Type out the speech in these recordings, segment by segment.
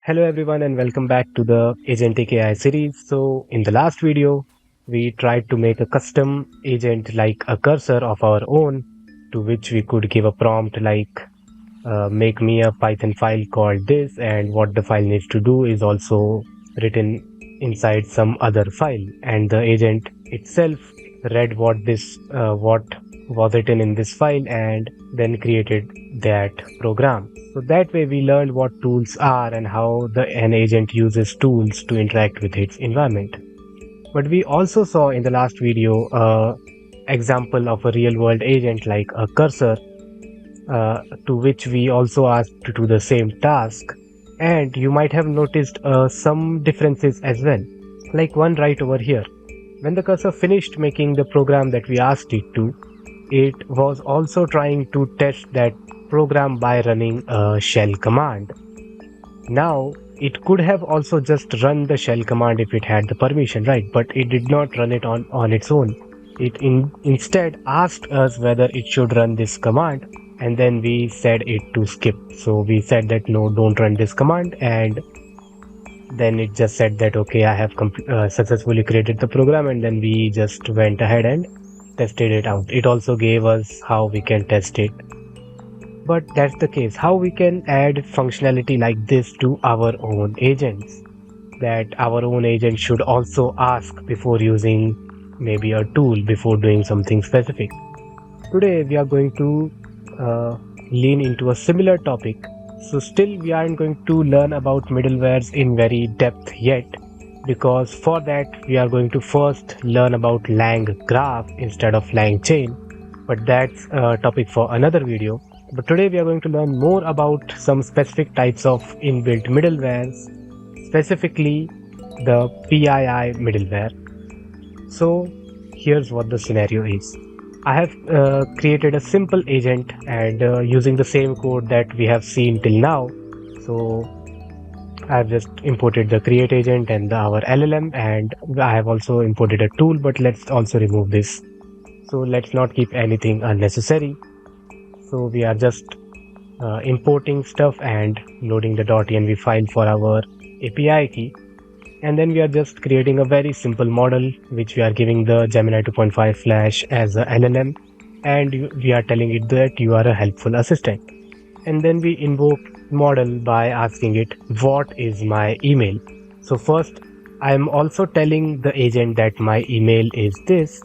Hello everyone and welcome back to the Agentic AI series. So in the last video, we tried to make a custom agent like a cursor of our own to which we could give a prompt like make me a Python file called this, and what the file needs to do is also written inside some other file, and the agent itself read what was written in this file and then created that program. So that way we learned what tools are and how an agent uses tools to interact with its environment. But we also saw in the last video a example of a real world agent like a cursor, to which we also asked to do the same task. And you might have noticed some differences as well, like one right over here. When the cursor finished making the program that we asked it to, it was also trying to test that program by running a shell command. Now, it could have also just run the shell command if it had the permission, right? But it did not run it on its own. It instead asked us whether it should run this command, and then we said it to skip. So we said that no, don't run this command, and then it just said that okay, I have successfully created the program, and then we just went ahead and tested it out. It also gave us how we can test it. But that's the case. How we can add functionality like this to our own agents, that our own agent should also ask before using maybe a tool, before doing something specific. Today we are going to lean into a similar topic. So still we aren't going to learn about middlewares in very depth yet, because for that we are going to first learn about LangGraph instead of LangChain, but that's a topic for another video. But today we are going to learn more about some specific types of inbuilt middlewares, specifically the PII middleware. So here's what the scenario is. I have created a simple agent and using the same code that we have seen till now. So I've just imported the create agent and our LLM, and I have also imported a tool, but let's also remove this. So let's not keep anything unnecessary. So we are just importing stuff and loading the .env file for our API key. And then we are just creating a very simple model, which we are giving the Gemini 2.5 Flash as a LLM, and we are telling it that you are a helpful assistant. And then we invoke model by asking it, what is my email? So first, I am also telling the agent that my email is this,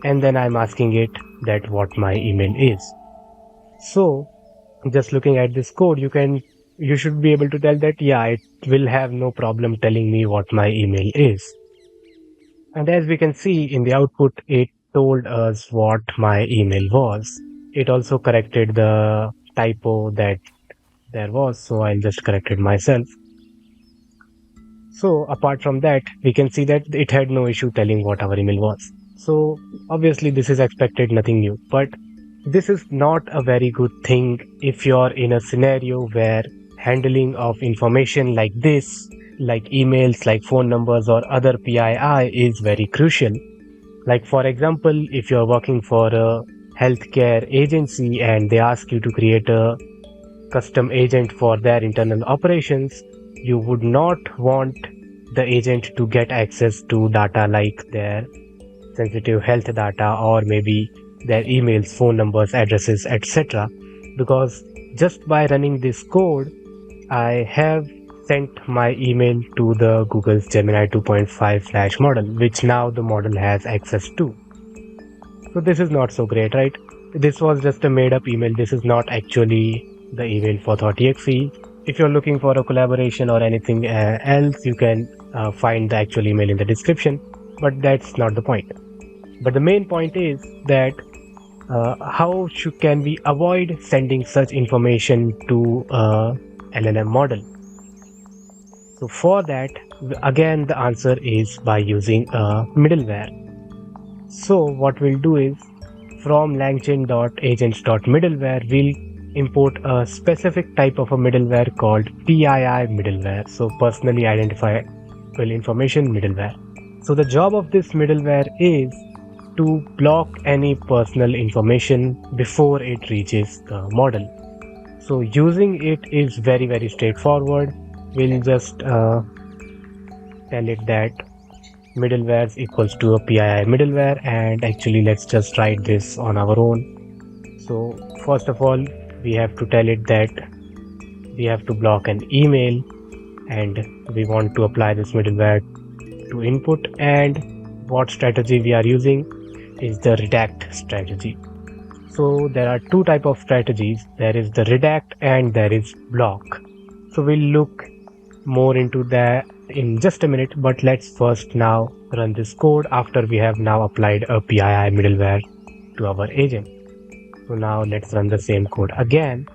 and then I'm asking it that what my email is. So just looking at this code, you should be able to tell that, yeah, it will have no problem telling me what my email is. And as we can see in the output, it told us what my email was. It also corrected the typo that there was, so I'll just correct it myself. So apart from that, we can see that it had no issue telling what our email was. So obviously this is expected, nothing new, but this is not a very good thing if you're in a scenario where handling of information like this, like emails, like phone numbers or other PII is very crucial. Like for example, if you're working for a healthcare agency and they ask you to create a custom agent for their internal operations, you would not want the agent to get access to data like their sensitive health data or maybe their emails, phone numbers, addresses, etc. Because just by running this code, I have sent my email to the Google's Gemini 2.5 Flash model, which now the model has access to. So this is not so great, right? This was just a made up email. This is not actually the email for Thought.exe. If you're looking for a collaboration or anything else, you can find the actual email in the description, but that's not the point. But the main point is that how can we avoid sending such information to a LLM model? So for that, again, the answer is by using a middleware. So what we'll do is from langchain.agents.middleware, we'll import a specific type of a middleware called PII Middleware. So personally identifiable information middleware. So the job of this middleware is to block any personal information before it reaches the model. So using it is very, very straightforward. we'll just tell it that middleware is equals to a PII middleware, and actually let's just write this on our own. So first of all, we have to tell it that we have to block an email, and we want to apply this middleware to input, and what strategy we are using is the redact strategy. So there are two type of strategies. There is the redact and there is block. So we'll look more into that in just a minute, but let's first now run this code after we have now applied a PII middleware to our agent. So now let's run the same code again.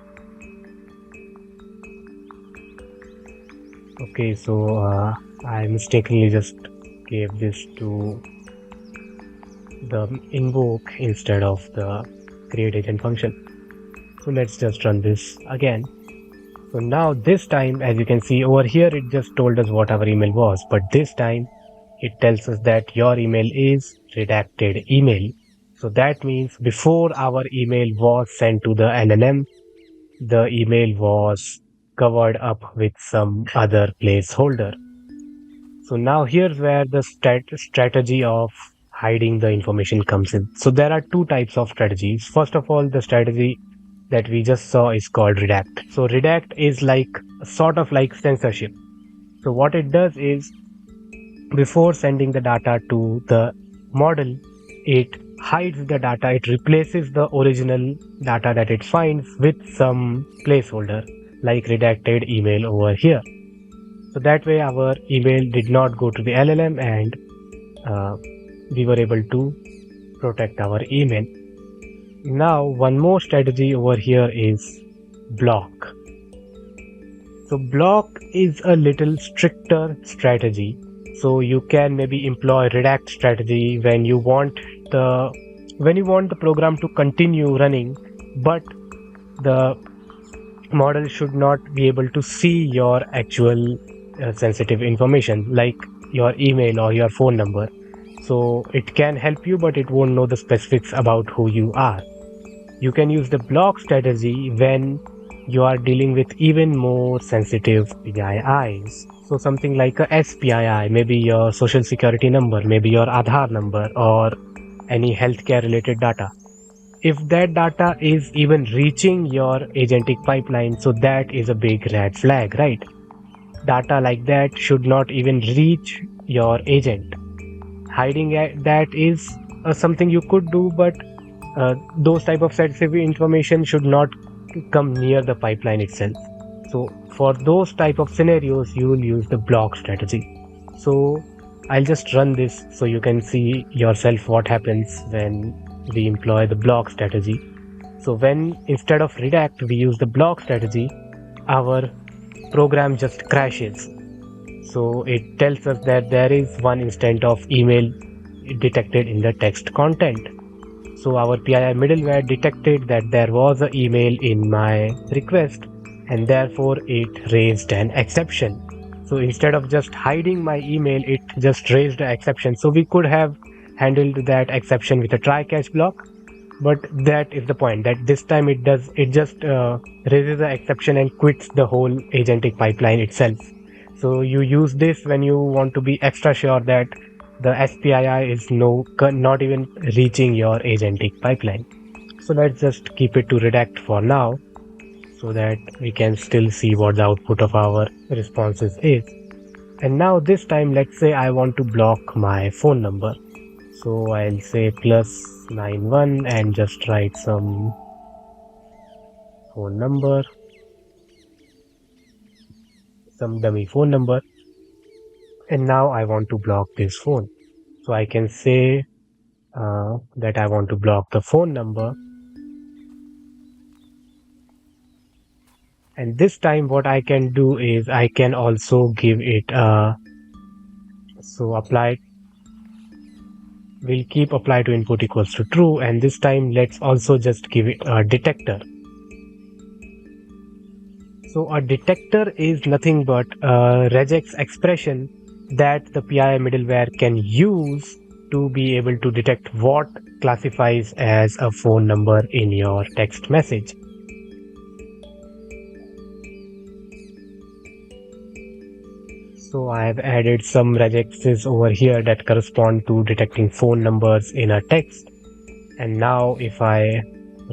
Okay, so I mistakenly just gave this to the invoke instead of the create agent function. So let's just run this again. So now this time, as you can see over here, it just told us what our email was, but this time it tells us that your email is redacted email. So that means before our email was sent to the LLM, the email was covered up with some other placeholder. So now here's where the strategy of hiding the information comes in. So there are two types of strategies. First of all, the strategy that we just saw is called redact. So redact is like sort of like censorship. So what it does is, before sending the data to the model, it hides the data. It replaces the original data that it finds with some placeholder like redacted email over here. So that way our email did not go to the LLM, and we were able to protect our email. Now one more strategy over here is block. So block is a little stricter strategy. So you can maybe employ redact strategy when you want the program to continue running, but the model should not be able to see your actual sensitive information like your email or your phone number. So it can help you, but it won't know the specifics about who you are. You can use the block strategy when you are dealing with even more sensitive PIIs. So something like a SPII, maybe your social security number, maybe your Aadhaar number, or any healthcare related data. If that data is even reaching your agentic pipeline, so that is a big red flag, right? Data like that should not even reach your agent. Hiding that is something you could do, but those type of sensitive information should not come near the pipeline itself. So for those type of scenarios, you will use the block strategy. So I'll just run this so you can see yourself what happens when we employ the block strategy. So when instead of redact we use the block strategy, our program just crashes. So it tells us that there is one instance of email detected in the text content. So our PII middleware detected that there was an email in my request, and therefore it raised an exception. So instead of just hiding my email, it just raised an exception. So we could have handled that exception with a try catch block, but that is the point, that this time it just raises the exception and quits the whole agentic pipeline itself. So you use this when you want to be extra sure that the SPII is not even reaching your agentic pipeline. So let's just keep it to redact for now, so that we can still see what the output of our responses is. And now this time, let's say I want to block my phone number. So I'll say +91 and just write some phone number, some dummy phone number. And now I want to block this phone. So I can say that I want to block the phone number. And this time what I can do is I can also give it we'll keep apply to input equals to true, and this time let's also just give it a detector. So a detector is nothing but a regex expression that the PII middleware can use to be able to detect what classifies as a phone number in your text message. So I have added some regexes over here that correspond to detecting phone numbers in a text. And now if I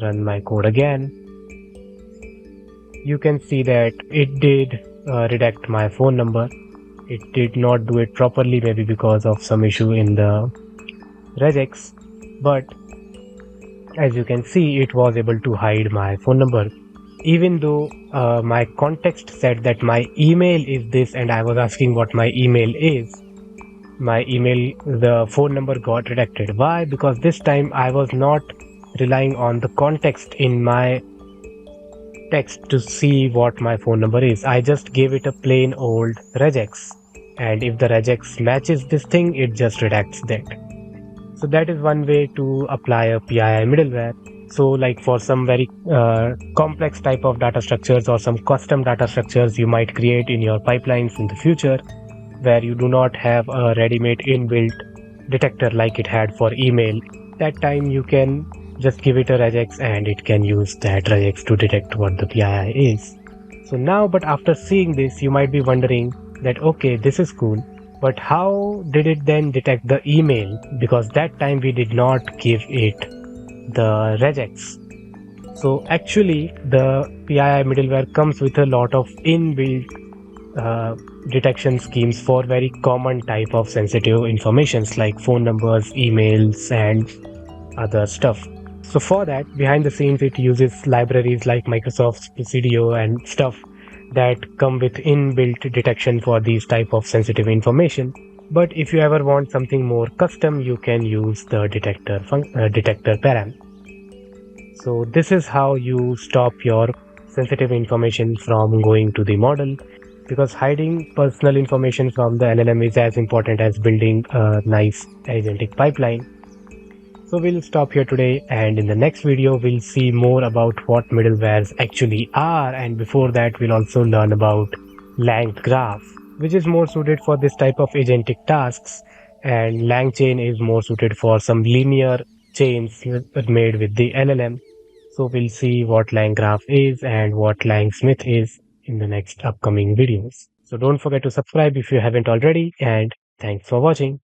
run my code again, you can see that it did redact my phone number. It did not do it properly, maybe because of some issue in the regex, but as you can see, it was able to hide my phone number. Even though my context said that my email is this, and I was asking what my email is, my email, the phone number got redacted. Why? Because this time I was not relying on the context in my text to see what my phone number is. I just gave it a plain old regex. And if the regex matches this thing, it just redacts that. So that is one way to apply a PII middleware. So like for some very complex type of data structures or some custom data structures you might create in your pipelines in the future, where you do not have a ready-made inbuilt detector like it had for email, that time you can just give it a regex and it can use that regex to detect what the PII is. So now, but after seeing this, you might be wondering that, okay, this is cool, but how did it then detect the email? Because that time we did not give it the regex. So actually, the PII middleware comes with a lot of inbuilt detection schemes for very common type of sensitive informations like phone numbers, emails, and other stuff. So for that, behind the scenes, it uses libraries like Microsoft's CDO and stuff that come with inbuilt detection for these type of sensitive information. But if you ever want something more custom, you can use the detector param. So this is how you stop your sensitive information from going to the model, because hiding personal information from the LLM is as important as building a nice agentic pipeline. So we'll stop here today, and in the next video we'll see more about what middlewares actually are, and before that we'll also learn about LangGraph, which is more suited for this type of agentic tasks, and LangChain is more suited for some linear chains made with the LLM. So we'll see what LangGraph is and what LangSmith is in the next upcoming videos. So don't forget to subscribe if you haven't already, and thanks for watching.